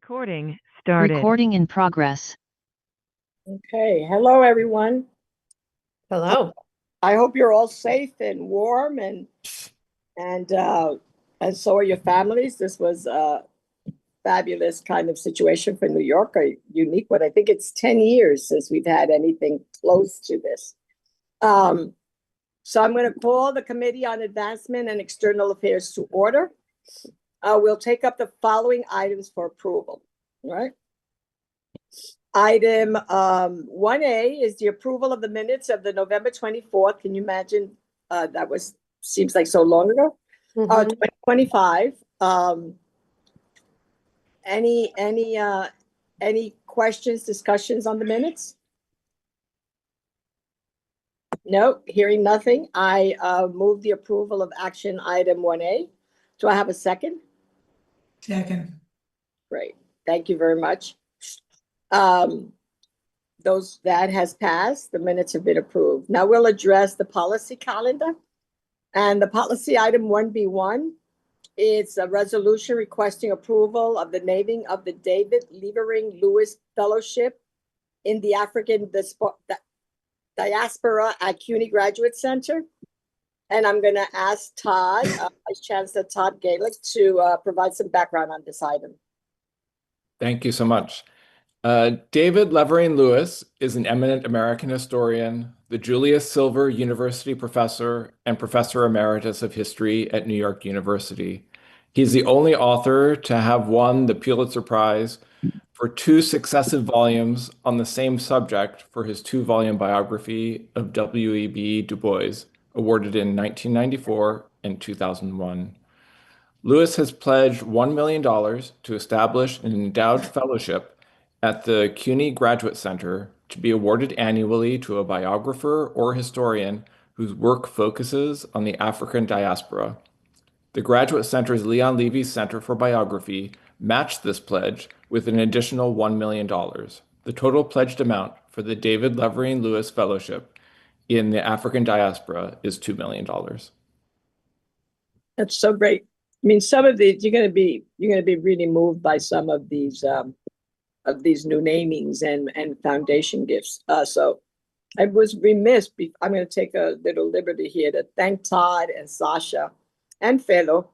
Recording started. Recording in progress. Okay, hello everyone. Hello. I hope you're all safe and warm and so are your families. This was a fabulous kind of situation for New York, a unique one. I think it's 10 years since we've had anything close to this. So I'm going to call the Committee on Advancement and External Affairs to order. We'll take up the following items for approval. All right. Item 1A is the approval of the minutes of the November 24th. Can you imagine? Seems like so long ago. 2025. Any questions, discussions on the minutes? No, hearing nothing. I move the approval of action item 1A. Do I have a second? Second. Great. Thank you very much. That has passed. The minutes have been approved. Now we'll address the policy calendar. And the policy item 1B1, it's a resolution requesting approval of the naming of the David Levering Lewis Fellowship in the African Diaspora at CUNY Graduate Center. And I'm going to ask Todd, Vice Chancellor Todd Galick, to provide some background on this item. Thank you so much. David Levering Lewis is an eminent American historian, the Julius Silver University Professor, and Professor Emeritus of History at New York University. He's the only author to have won the Pulitzer Prize for 2 successive volumes on the same subject for his 2-volume biography of W.E.B. Du Bois, awarded in 1994 and 2001. Lewis has pledged $1 million to establish an endowed fellowship at the CUNY Graduate Center to be awarded annually to a biographer or historian whose work focuses on the African diaspora. The Graduate Center's Leon Levy Center for Biography matched this pledge with an additional $1 million. The total pledged amount for the David Levering Lewis Fellowship in the African diaspora is $2 million. That's so great. I mean, some of these you're going to be really moved by some of these new namings and foundation gifts. So I was remiss. I'm going to take a little liberty here to thank Todd and Sasha and Felo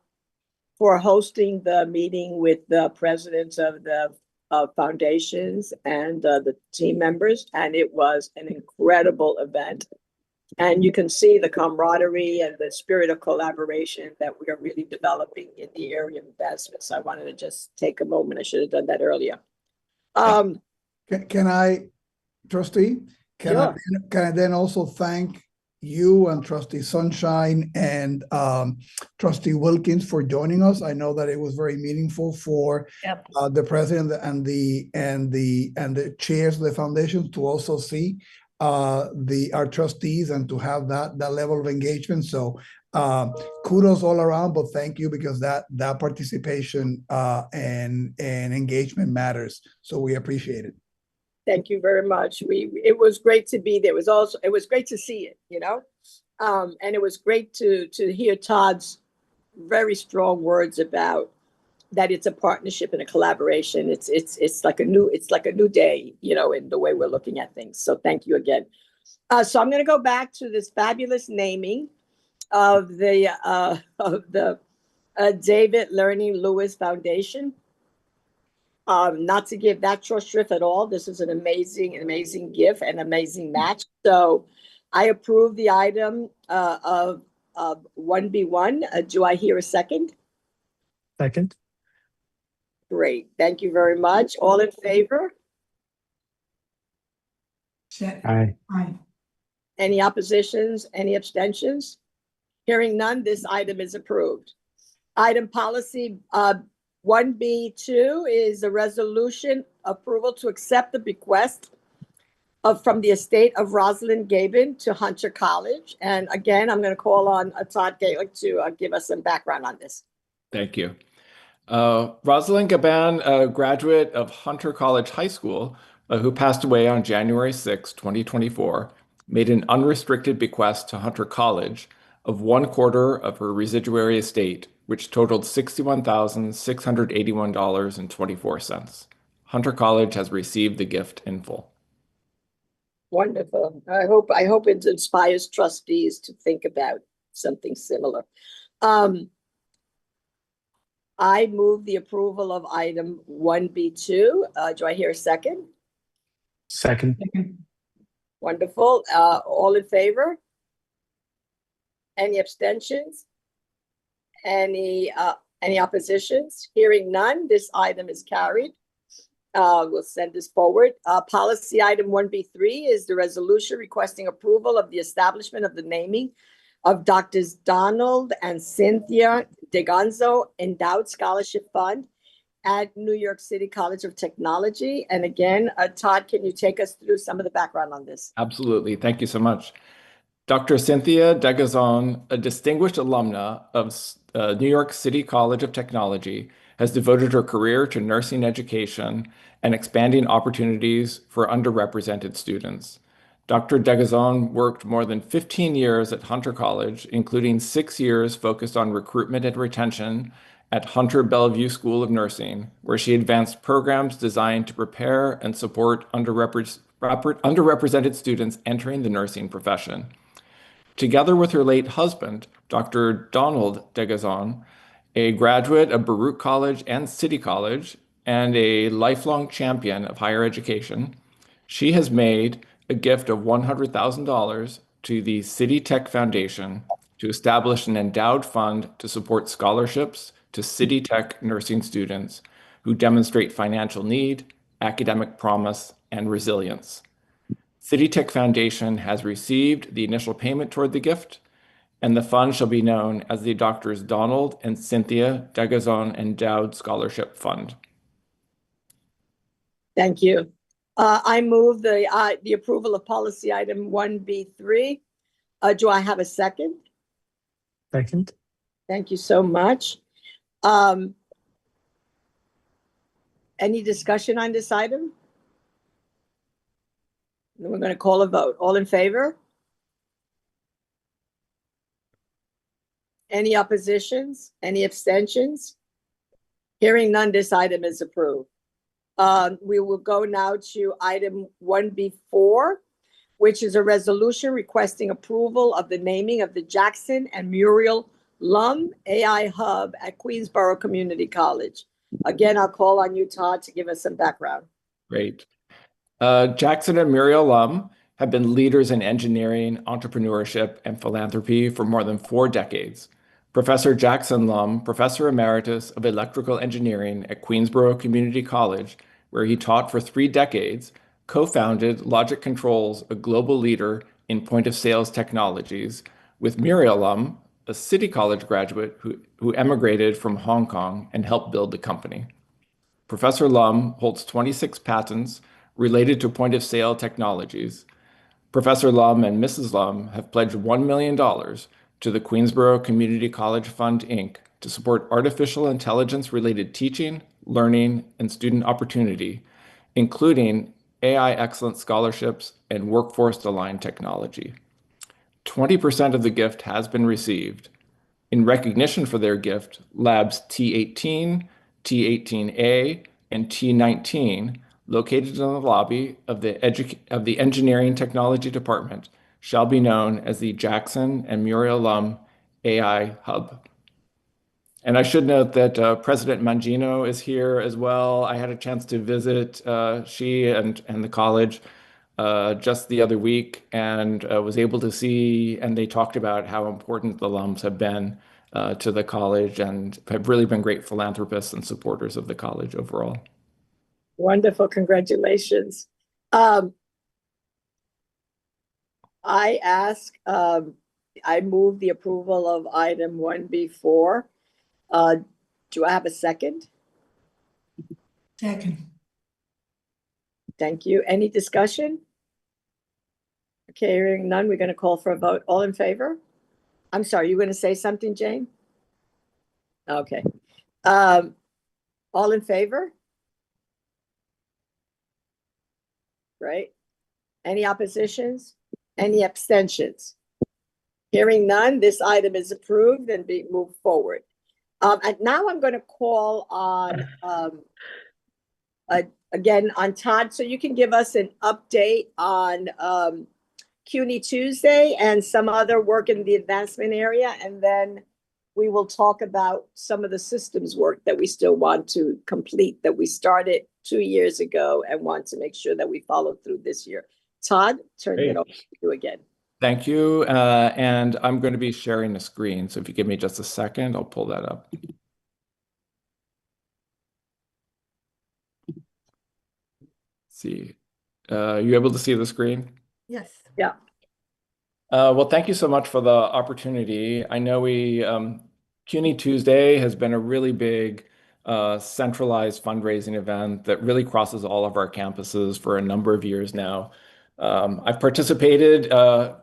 for hosting the meeting with the presidents of the foundations and the team members. And it was an incredible event. And you can see the camaraderie and the spirit of collaboration that we are really developing in the area of advancement. So I wanted to just take a moment. I should have done that earlier. Can I, Trustee? Sure. Can I then also thank you and Trustee Sunshine and Trustee Wilkins for joining us? I know that it was very meaningful for the president and the chairs of the foundation to also see our trustees and to have that level of engagement. So kudos all around, but thank you, because that participation and engagement matters. So we appreciate it. Thank you very much. It was great to be there. It was great to see it, and it was great to hear Todd's very strong words about that it's a partnership and a collaboration. It's like a new day, in the way we're looking at things. So thank you again. So I'm going to go back to this fabulous naming of the David Levering Lewis Foundation. Not to give that short shrift at all. This is an amazing gift and amazing match. So I approve the item of 1B1. Do I hear a second? Second. Great. Thank you very much. All in favor? Aye. Any oppositions? Any abstentions? Hearing none, this item is approved. Item policy 1B2 is a resolution approval to accept the bequest from the estate of Rosalind Gabin to Hunter College. And again, I'm going to call on Todd Galick to give us some background on this. Thank you. Rosalind Gabin, a graduate of Hunter College High School, who passed away on January 6, 2024, made an unrestricted bequest to Hunter College of 1/4 of her residuary estate which totaled $61,681.24. Hunter College has received the gift in full. Wonderful. I hope it inspires trustees to think about something similar. I move the approval of item 1B2. Do I hear a second? Second. Wonderful. All in favor? Any abstentions? Any oppositions? Hearing none, this item is carried. We'll send this forward. Policy item 1B3 is the resolution requesting approval of the establishment of the naming of Drs. Donald and Cynthia DeGonzo Endowed Scholarship Fund at New York City College of Technology. And again, Todd, can you take us through some of the background on this? Absolutely. Thank you so much. Dr. Cynthia DeGonzo, a distinguished alumna of New York City College of Technology, has devoted her career to nursing education and expanding opportunities for underrepresented students. Dr. DeGonzo worked more than 15 years at Hunter College, including 6 years focused on recruitment and retention at Hunter Bellevue School of Nursing, where she advanced programs designed to prepare and support underrepresented students entering the nursing profession. Together with her late husband, Dr. Donald DeGonzo, a graduate of Baruch College and City College, and a lifelong champion of higher education, she has made a gift of $100,000 to the City Tech Foundation to establish an endowed fund to support scholarships to City Tech nursing students who demonstrate financial need, academic promise, and resilience. City Tech Foundation has received the initial payment toward the gift, and the fund shall be known as the Drs. Donald and Cynthia DeGonzo Endowed Scholarship Fund. Thank you. I move the approval of policy item 1B3. Do I have a second? Second. Thank you so much. Any discussion on this item? Then we're going to call a vote. All in favor? Any oppositions? Any abstentions? Hearing none, this item is approved. We will go now to item 1B4, which is a resolution requesting approval of the naming of the Jackson and Muriel Lum AI Hub at Queensborough Community College. Again, I'll call on you, Todd, to give us some background. Great. Jackson and Muriel Lum have been leaders in engineering, entrepreneurship, and philanthropy for more than 4 decades. Professor Jackson Lum, Professor Emeritus of Electrical Engineering at Queensborough Community College, where he taught for 3 decades, co-founded Logic Controls, a global leader in point-of-sales technologies, with Muriel Lum, a City College graduate who emigrated from Hong Kong and helped build the company. Professor Lum holds 26 patents related to point-of-sale technologies. Professor Lum and Mrs. Lum have pledged $1 million to the Queensborough Community College Fund, Inc. to support artificial intelligence-related teaching, learning, and student opportunity, including AI excellence scholarships and workforce-aligned technology. 20% of the gift has been received. In recognition for their gift, labs T18, T18A, and T19, located in the lobby of the Engineering Technology Department, shall be known as the Jackson and Muriel Lum AI Hub. And I should note that President Mangino is here as well. I had a chance to visit she and the college just the other week and was able to see, and they talked about how important the Lums have been to the college and have really been great philanthropists and supporters of the college overall. Wonderful. Congratulations. I move the approval of item 1B4. Do I have a second? Second. Thank you. Any discussion? Okay, hearing none, we're going to call for a vote. All in favor? I'm sorry, you going to say something, Jane? Okay. All in favor? Right. Any oppositions? Any abstentions? Hearing none, this item is approved and be moved forward. And now I'm going to call on, again, on Todd, so you can give us an update on CUNY Tuesday and some other work in the advancement area. And then we will talk about some of the systems work that we still want to complete that we started 2 years ago and want to make sure that we follow through this year. Todd, turn it over to you again. Thank you. And I'm going to be sharing the screen. So if you give me just a second, I'll pull that up. Let's see. You able to see the screen? Yes. Yeah. Well, thank you so much for the opportunity. I know CUNY Tuesday has been a really big centralized fundraising event that really crosses all of our campuses for a number of years now. I've participated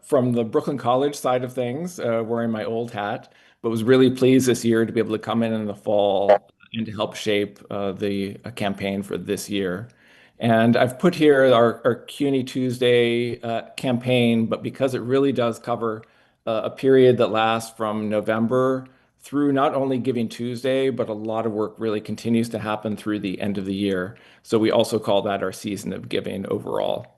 from the Brooklyn College side of things, wearing my old hat, but was really pleased this year to be able to come in the fall and to help shape the campaign for this year. And I've put here our CUNY Tuesday campaign, but because it really does cover a period that lasts from November through not only Giving Tuesday, but a lot of work really continues to happen through the end of the year. So we also call that our season of giving overall.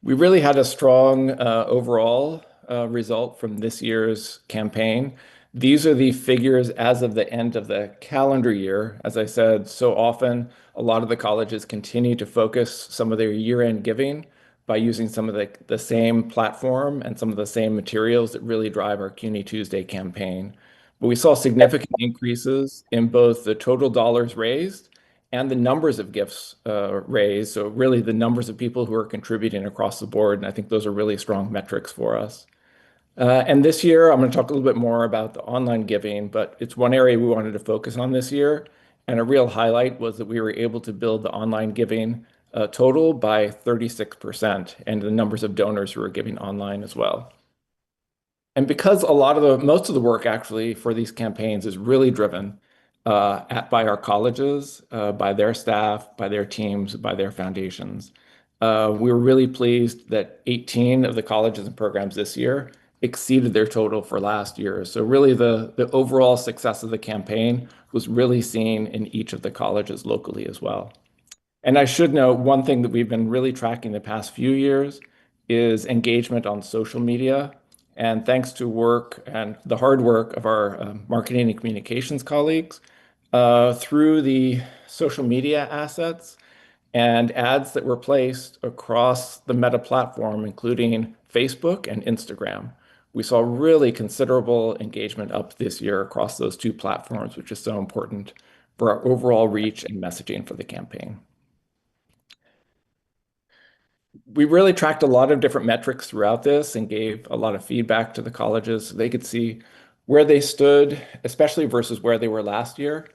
We really had a strong overall result from this year's campaign. These are the figures as of the end of the calendar year. As I said, so often a lot of the colleges continue to focus some of their year-end giving by using some of the same platform and some of the same materials that really drive our CUNY Tuesday campaign. But we saw significant increases in both the total dollars raised and the numbers of gifts raised. So really the numbers of people who are contributing across the board. And I think those are really strong metrics for us. And this year, I'm going to talk a little bit more about the online giving, but it's one area we wanted to focus on this year. And a real highlight was that we were able to build the online giving total by 36% and the numbers of donors who are giving online as well. And because most of the work actually for these campaigns is really driven by our colleges, by their staff, by their teams, by their foundations. We were really pleased that 18 of the colleges and programs this year exceeded their total for last year. So really the overall success of the campaign was really seen in each of the colleges locally as well. And I should note one thing that we've been really tracking the past few years is engagement on social media. And thanks to work and the hard work of our marketing and communications colleagues, through the social media assets and ads that were placed across the Meta platform, including Facebook and Instagram, we saw really considerable engagement up this year across those two platforms, which is so important for our overall reach and messaging for the campaign. We really tracked a lot of different metrics throughout this and gave a lot of feedback to the colleges so they could see where they stood, especially versus where they were last year.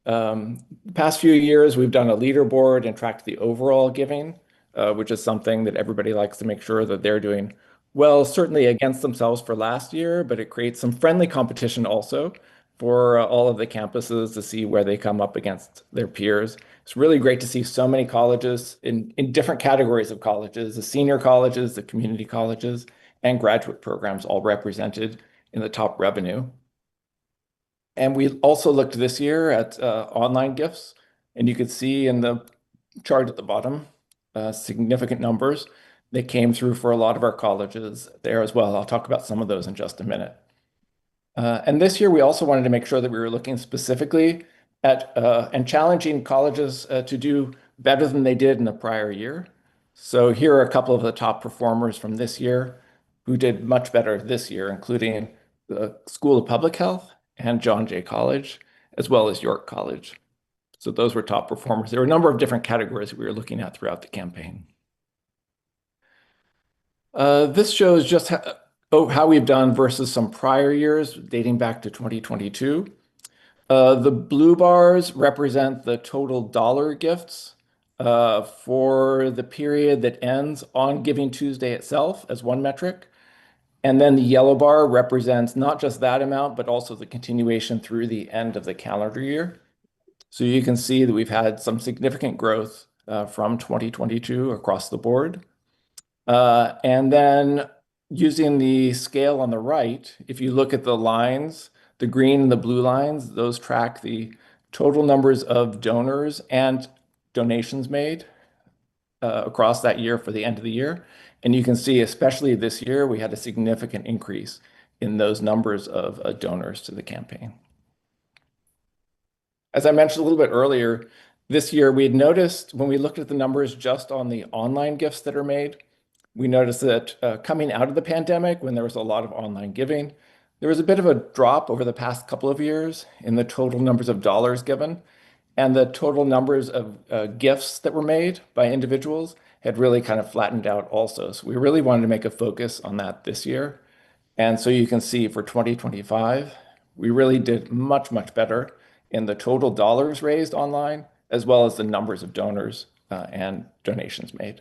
The past few years, we've done a leaderboard and tracked the overall giving, which is something that everybody likes to make sure that they're doing well, certainly against themselves for last year, but it creates some friendly competition also for all of the campuses to see where they come up against their peers. It's really great to see so many colleges in different categories of colleges, the senior colleges, the community colleges, and graduate programs all represented in the top revenue. And we also looked this year at online gifts, and you could see in the chart at the bottom, significant numbers that came through for a lot of our colleges there as well. I'll talk about some of those in just a minute. And this year, we also wanted to make sure that we were looking specifically at and challenging colleges to do better than they did in the prior year. So here are a couple of the top performers from this year who did much better this year, including the School of Public Health and John Jay College, as well as York College. So those were top performers. There were a number of different categories that we were looking at throughout the campaign. This shows just how we've done versus some prior years dating back to 2022. The blue bars represent the total dollar gifts for the period that ends on Giving Tuesday itself as one metric. And then the yellow bar represents not just that amount, but also the continuation through the end of the calendar year. So you can see that we've had some significant growth from 2022 across the board. And then using the scale on the right, if you look at the lines The green and the blue lines, those track the total numbers of donors and donations made across that year for the end of the year. And you can see, especially this year, we had a significant increase in those numbers of donors to the campaign. As I mentioned a little bit earlier, this year we had noticed when we looked at the numbers just on the online gifts that are made, we noticed that coming out of the pandemic, when there was a lot of online giving, there was a bit of a drop over the past couple of years in the total numbers of dollars given, and the total numbers of gifts that were made by individuals had really kind of flattened out also. So we really wanted to make a focus on that this year. And so you can see for 2025, we really did much, much better in the total dollars raised online, as well as the numbers of donors and donations made.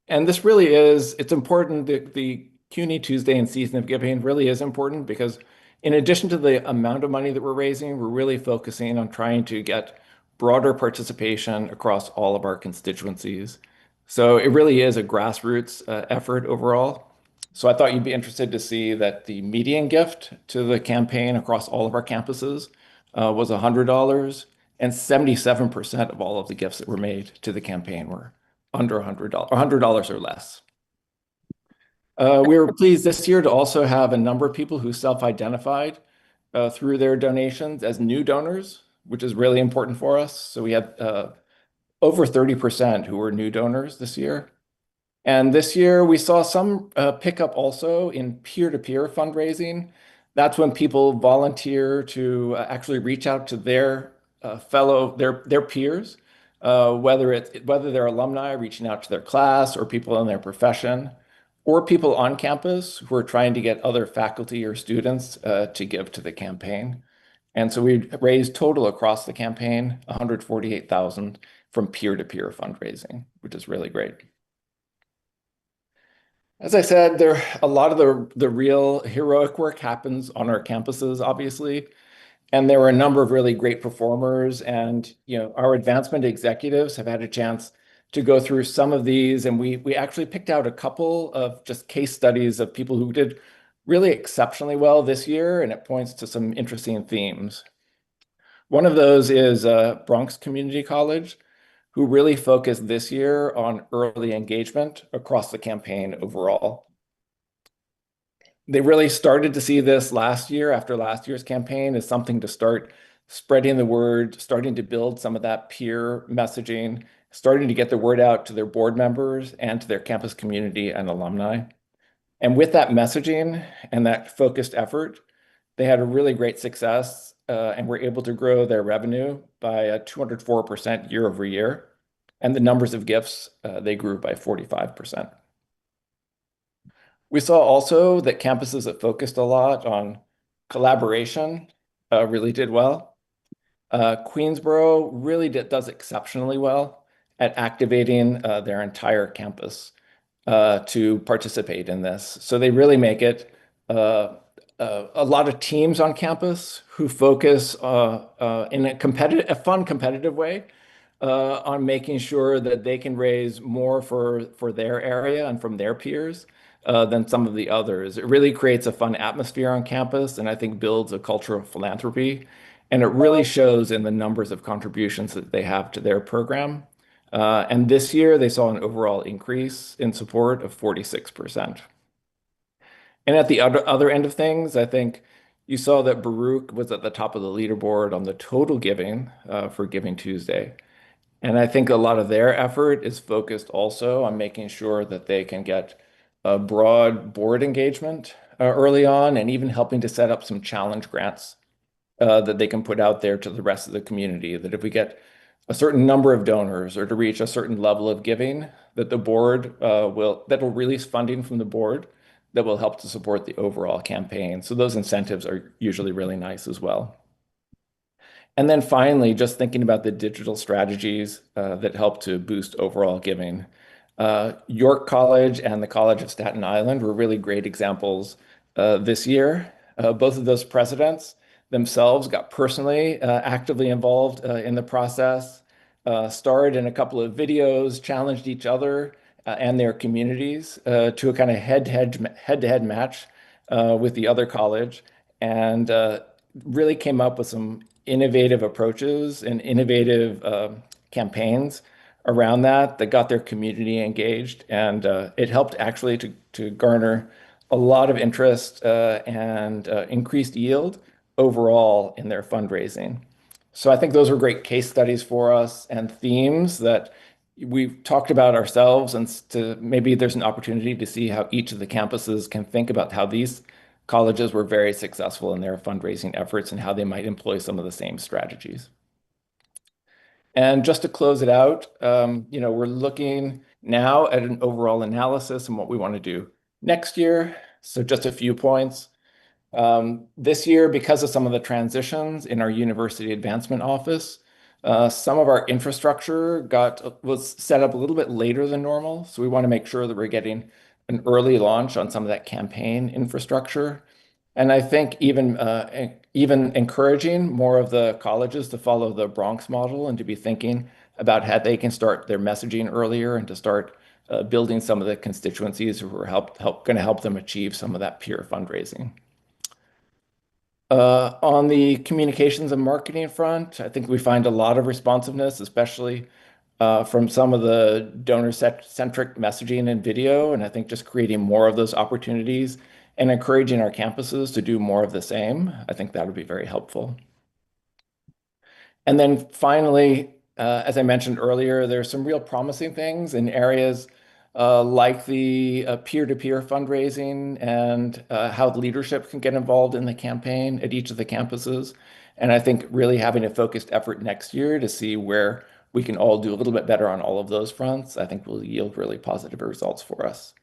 And this really is, it's important that the CUNY Tuesday and Season of Giving really is important because in addition to the amount of money that we're raising, we're really focusing on trying to get broader participation across all of our constituencies. So it really is a grassroots effort overall. So I thought you'd be interested to see that the median gift to the campaign across all of our campuses was $100, and 77% of all of the gifts that were made to the campaign were under $100, $100 or less. We were pleased this year to also have a number of people who self-identified through their donations as new donors, which is really important for us. So we had over 30% who were new donors this year. And this year we saw some pickup also in peer-to-peer fundraising. That's when people volunteer to actually reach out to their their peers, whether they're alumni reaching out to their class or people in their profession, or people on campus who are trying to get other faculty or students to give to the campaign. And so we raised total across the campaign, $148,000 from peer-to-peer fundraising, which is really great. As I said, a lot of the real heroic work happens on our campuses, obviously. And there were a number of really great performers, and our advancement executives have had a chance to go through some of these, and we actually picked out a couple of just case studies of people who did really exceptionally well this year, and it points to some interesting themes. One of those is Bronx Community College, who really focused this year on early engagement across the campaign overall. They really started to see this last year after last year's campaign as something to start spreading the word, starting to build some of that peer messaging, starting to get the word out to their board members and to their campus community and alumni. And with that messaging and that focused effort, they had a really great success and were able to grow their revenue by 204% year over year. And the numbers of gifts, they grew by 45%. We saw also that campuses that focused a lot on collaboration really did well. Queensborough really does exceptionally well at activating their entire campus to participate in this. So they really make it a lot of teams on campus who focus in a fun, competitive way on making sure that they can raise more for their area and from their peers than some of the others. It really creates a fun atmosphere on campus, and I think builds a culture of philanthropy. And it really shows in the numbers of contributions that they have to their program. And this year, they saw an overall increase in support of 46%. And at the other end of things, I think you saw that Baruch was at the top of the leaderboard on the total giving for Giving Tuesday. And I think a lot of their effort is focused also on making sure that they can get a broad board engagement early on, and even helping to set up some challenge grants that they can put out there to the rest of the community, that if we get a certain number of donors or to reach a certain level of giving, that the board will release funding from the board that will help to support the overall campaign. So those incentives are usually really nice as well. And then finally, just thinking about the digital strategies that help to boost overall giving. York College and the College of Staten Island were really great examples this year. Both of those presidents themselves got personally actively involved in the process, starred in a couple of videos, challenged each other and their communities to a kind of head-to-head match with the other college, and really came up with some innovative approaches and innovative campaigns around that got their community engaged, and it helped actually to garner a lot of interest and increased yield overall in their fundraising. So I think those were great case studies for us and themes that we've talked about ourselves, and to maybe there's an opportunity to see how each of the campuses can think about how these colleges were very successful in their fundraising efforts and how they might employ some of the same strategies. And just to close it out, we're looking now at an overall analysis and what we want to do next year. So just a few points. This year, because of some of the transitions in our University Advancement Office, some of our infrastructure was set up a little bit later than normal. So we want to make sure that we're getting an early launch on some of that campaign infrastructure. And I think even encouraging more of the colleges to follow the Bronx model and to be thinking about how they can start their messaging earlier and to start building some of the constituencies who are going to help them achieve some of that peer fundraising. On the communications and marketing front, I think we find a lot of responsiveness, especially from some of the donor-centric messaging and video, and I think just creating more of those opportunities and encouraging our campuses to do more of the same. I think that would be very helpful. And then finally, as I mentioned earlier, there's some real promising things in areas like the peer-to-peer fundraising and how leadership can get involved in the campaign at each of the campuses. And I think really having a focused effort next year to see where we can all do a little bit better on all of those fronts, I think will yield really positive results for us.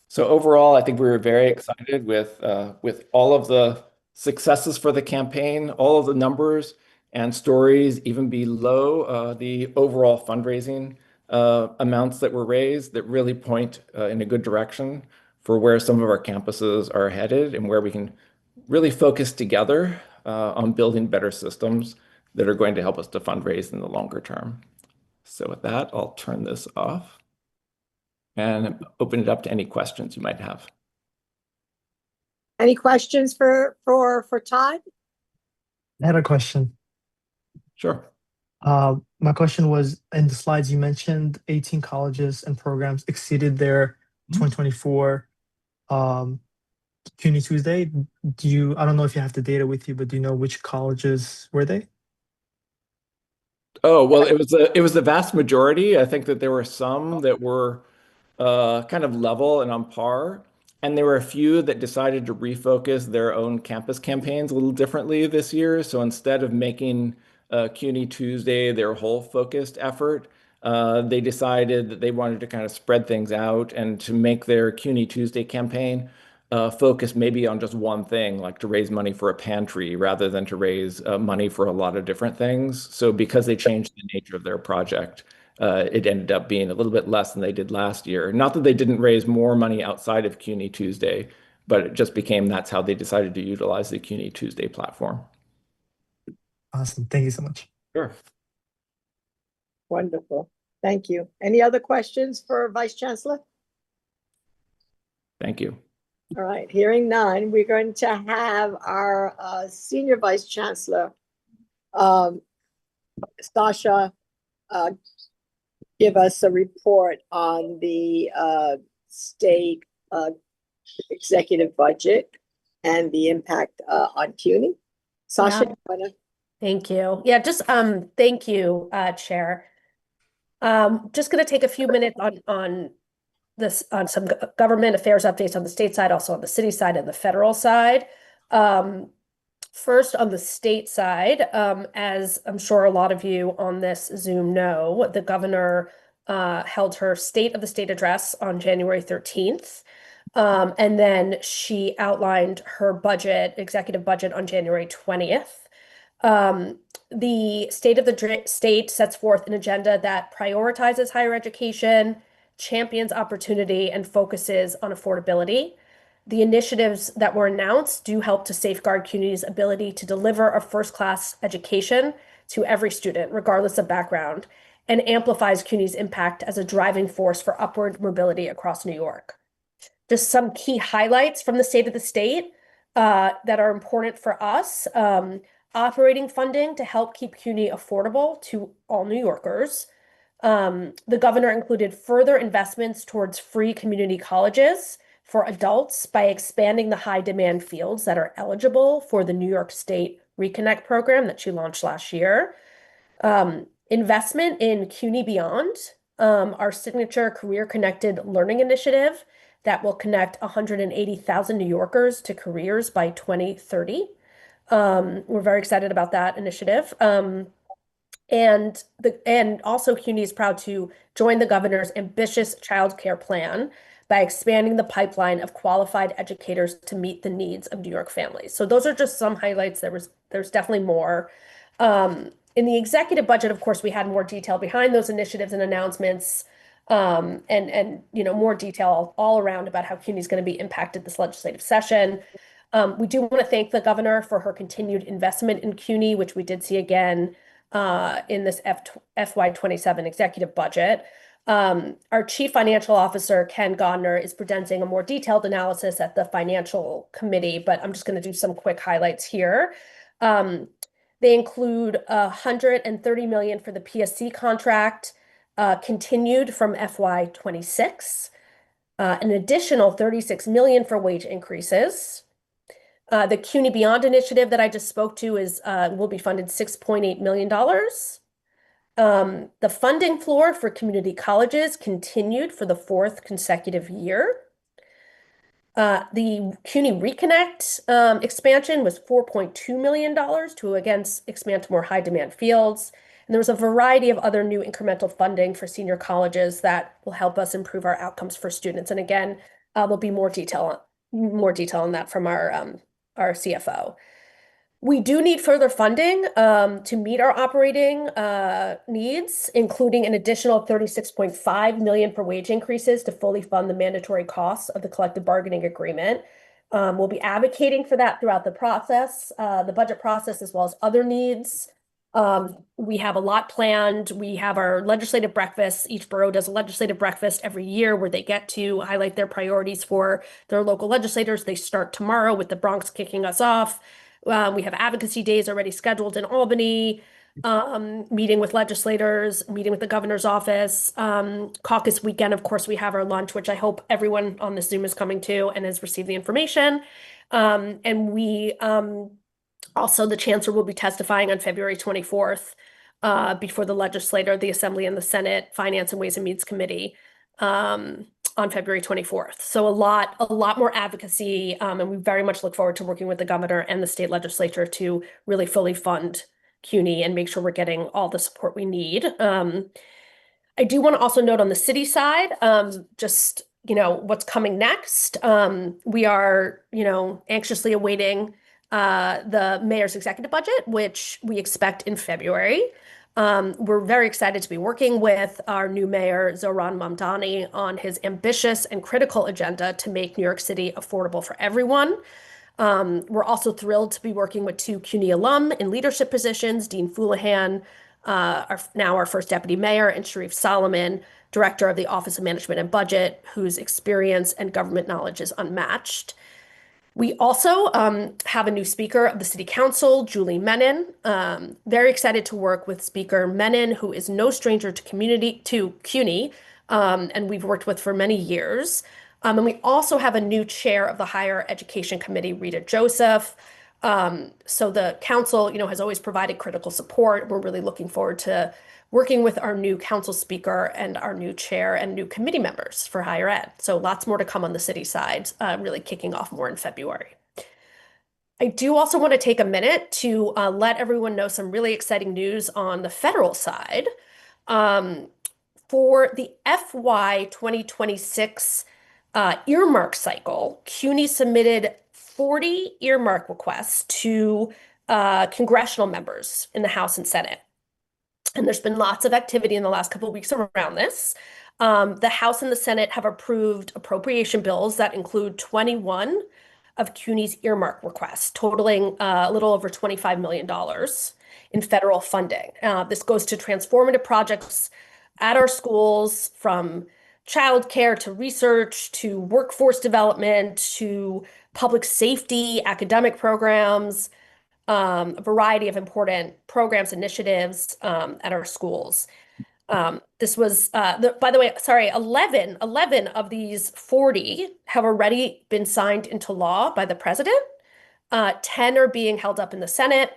So overall, I think we were very excited with all of the successes for the campaign, all of the numbers and stories, even below the overall fundraising amounts that were raised that really point in a good direction for where some of our campuses are headed and where we can really focus together on building better systems that are going to help us to fundraise in the longer term. So with that, I'll turn this off and open it up to any questions you might have. Any questions for Todd? I had a question. Sure. My question was, in the slides you mentioned 18 colleges and programs exceeded their 2024 CUNY Tuesday. I don't know if you have the data with you, but do you know which colleges were they? Oh, well, it was the vast majority. I think that there were some that were kind of level and on par. And there were a few that decided to refocus their own campus campaigns a little differently this year. So instead of making CUNY Tuesday their whole focused effort, they decided that they wanted to kind of spread things out and to make their CUNY Tuesday campaign focus maybe on just one thing, like to raise money for a pantry rather than to raise money for a lot of different things. So because they changed the nature of their project, it ended up being a little bit less than they did last year. Not that they didn't raise more money outside of CUNY Tuesday, but it just became that's how they decided to utilize the CUNY Tuesday platform. Awesome. Thank you so much. Sure. Wonderful. Thank you. Any other questions for Vice Chancellor? Thank you. All right, hearing none, we're going to have our Senior Vice Chancellor, Sasha, give us a report on the state executive budget and the impact on CUNY. Sasha, you wanna? Thank you. Yeah, just thank you, Chair. Just going to take a few minutes on some government affairs updates on the state side, also on the city side and the federal side. First, on the state side, as I'm sure a lot of you on this Zoom know, the governor held her State of the State address on January 13th. And then she outlined her budget, executive budget, on January 20th. The State of the State sets forth an agenda that prioritizes higher education, champions opportunity, and focuses on affordability. The initiatives that were announced do help to safeguard CUNY's ability to deliver a first-class education to every student, regardless of background, and amplifies CUNY's impact as a driving force for upward mobility across New York. just some key highlights from the state of the state that are important for us. Operating funding to help keep CUNY affordable to all New Yorkers. The governor included further investments towards free community colleges for adults by expanding the high demand fields that are eligible for the New York State Reconnect program that she launched last year. Investment in CUNY Beyond, our signature career-connected learning initiative that will connect 180,000 New Yorkers to careers by 2030. We're very excited about that initiative. And also CUNY is proud to join the governor's ambitious child care plan by expanding the pipeline of qualified educators to meet the needs of New York families. So those are just some highlights. There's definitely more. In the executive budget, of course, we had more detail behind those initiatives and announcements, and more detail all around about how CUNY is going to be impacted this legislative session. We do want to thank the governor for her continued investment in CUNY, which we did see again in this FY27 executive budget. Our Chief Financial Officer, Ken Godner, is presenting a more detailed analysis at the Financial Committee, but I'm just going to do some quick highlights here. They include $130 million for the PSC contract, continued from FY26, an additional $36 million for wage increases. The CUNY Beyond initiative that I just spoke to will be funded $6.8 million. The funding floor for community colleges continued for the 4th consecutive year. The CUNY Reconnect expansion was $4.2 million to again expand to more high demand fields. And there was a variety of other new incremental funding for senior colleges that will help us improve our outcomes for students. And again, there'll be more detail on that from our CFO. We do need further funding to meet our operating needs, including an additional $36.5 million for wage increases to fully fund the mandatory costs of the collective bargaining agreement. We'll be advocating for that throughout the process, the budget process, as well as other needs. We have a lot planned. We have our legislative breakfasts. Each borough does a legislative breakfast every year where they get to highlight their priorities for their local legislators. They start tomorrow with the Bronx kicking us off. We have advocacy days already scheduled in Albany, meeting with legislators, meeting with the governor's office. Caucus weekend, of course, we have our lunch, which I hope everyone on the Zoom is coming to and has received the information. And we also, the chancellor will be testifying on February 24th before the legislature, the Assembly, and the Senate Finance and Ways and Means Committee on February 24th. So a lot more advocacy, and we very much look forward to working with the governor and the state legislature to really fully fund CUNY and make sure we're getting all the support we need. I do want to also note on the city side, just what's coming next. We are anxiously awaiting the mayor's executive budget, which we expect in February. We're very excited to be working with our new mayor, Zohran Mamdani, on his ambitious and critical agenda to make New York City affordable for everyone. We're also thrilled to be working with 2 CUNY alum in leadership positions, Dean Foulahan, now our first deputy mayor, and Sharif Solomon, director of the Office of Management and Budget, whose experience and government knowledge is unmatched. We also have a new speaker of the City Council, Julie Menon. Very excited to work with Speaker Menon, who is no stranger to CUNY, and we've worked with for many years. And we also have a new chair of the Higher Education Committee, Rita Joseph. So the council, has always provided critical support. We're really looking forward to working with our new council speaker and our new chair and new committee members for higher ed. So lots more to come on the city side, really kicking off more in February. I do also want to take a minute to let everyone know some really exciting news on the federal side. For the FY 2026 earmark cycle, CUNY submitted 40 earmark requests to congressional members in the House and Senate. And there's been lots of activity in the last couple of weeks around this. The House and the Senate have approved appropriation bills that include 21 of CUNY's earmark requests, totaling a little over $25 million in federal funding. This goes to transformative projects at our schools, from childcare to research to workforce development to public safety, academic programs, a variety of important programs, initiatives at our schools. This was, by the way, sorry, 11 of these 40 have already been signed into law by the president. 10 are being held up in the Senate.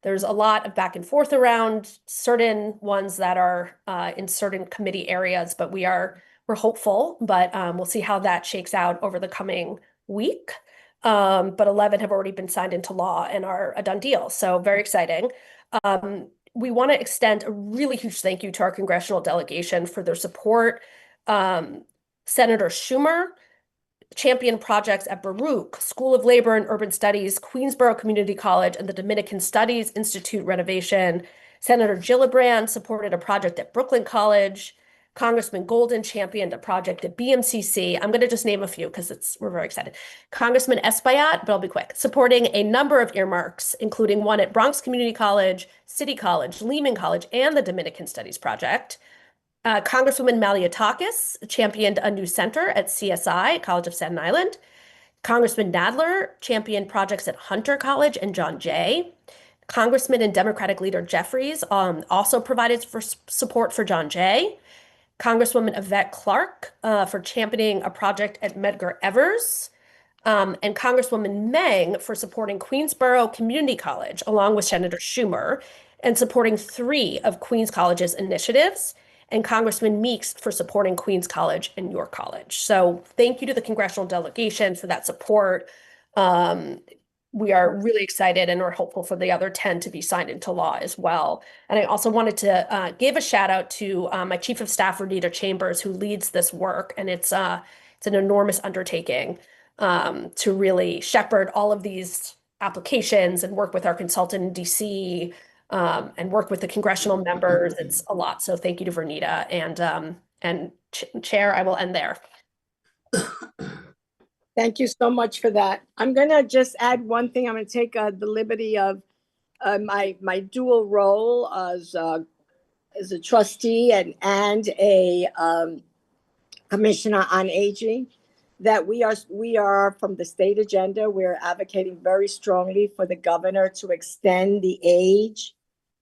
There's a lot of back and forth around certain ones that are in certain committee areas, but we're hopeful, but we'll see how that shakes out over the coming week. But 11 have already been signed into law and are a done deal. So very exciting. We want to extend a really huge thank you to our congressional delegation for their support. Senator Schumer championed projects at Baruch, School of Labor and Urban Studies, Queensborough Community College, and the Dominican Studies Institute renovation. Senator Gillibrand supported a project at Brooklyn College. Congressman Golden championed a project at BMCC. I'm going to just name a few because we're very excited. Congressman Espaillat, but I'll be quick, supporting a number of earmarks, including one at Bronx Community College, City College, Lehman College, and the Dominican Studies Project. Congresswoman Malliotakis championed a new center at CSI, College of Staten Island. Congressman Nadler championed projects at Hunter College and John Jay. Congressman and Democratic leader Jeffries also provided support for John Jay. Congresswoman Yvette Clarke for championing a project at Medgar Evers. And Congresswoman Meng for supporting Queensborough Community College, along with Senator Schumer, and supporting 3 of Queens College's initiatives, and Congressman Meeks for supporting Queens College and York College. So thank you to the congressional delegation for that support. We are really excited and are hopeful for the other 10 to be signed into law as well. And I also wanted to give a shout out to my Chief of Staff, Renita Chambers, who leads this work. And it's an enormous undertaking to really shepherd all of these applications and work with our consultant in DC and work with the congressional members. It's a lot. So thank you to Vernita and Chair, I will end there. Thank you so much for that. I'm going to just add one thing. I'm going to take the liberty of my dual role as a trustee and a commissioner on aging. That we are from the state agenda. We're advocating very strongly for the governor to extend the age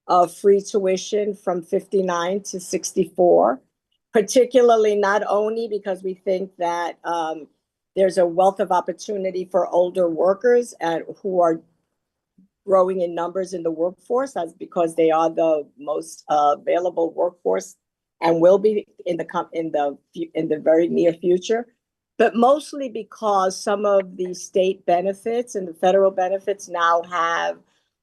of free tuition from 59 to 64, particularly not only because we think that there's a wealth of opportunity for older workers who are growing in numbers in the workforce. That's because they are the most available workforce and will be in the very near future. But mostly because some of the state benefits and the federal benefits now have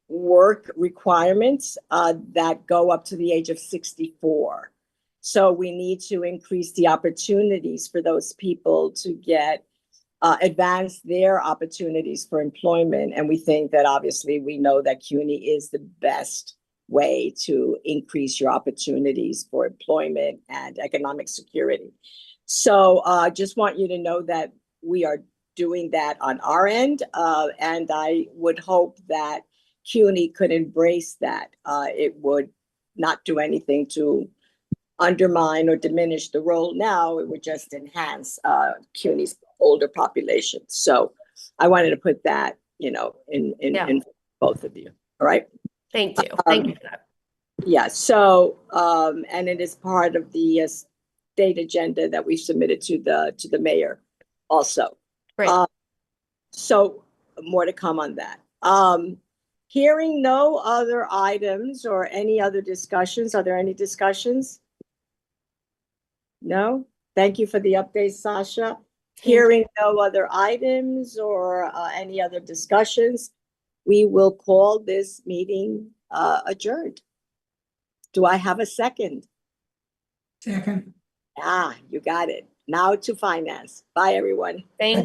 work requirements that go up to the age of 64. So we need to increase the opportunities for those people to get advance their opportunities for employment. And we think that obviously we know that CUNY is the best way to increase your opportunities for employment and economic security. So I just want you to know that we are doing that on our end. And I would hope that CUNY could embrace that. It would not do anything to undermine or diminish the role now. It would just enhance CUNY's older population. So I wanted to put that, in both of you. All right. Thank you. Thank you for that. Yeah. So, and it is part of the state agenda that we submitted to the mayor also. Great. So more to come on that. Hearing no other items or any other discussions. Are there any discussions? No? Thank you for the update, Sasha. Hearing no other items or any other discussions, we will call this meeting adjourned. Do I have a second? Second. You got it. Now to finance. Bye, everyone. Thank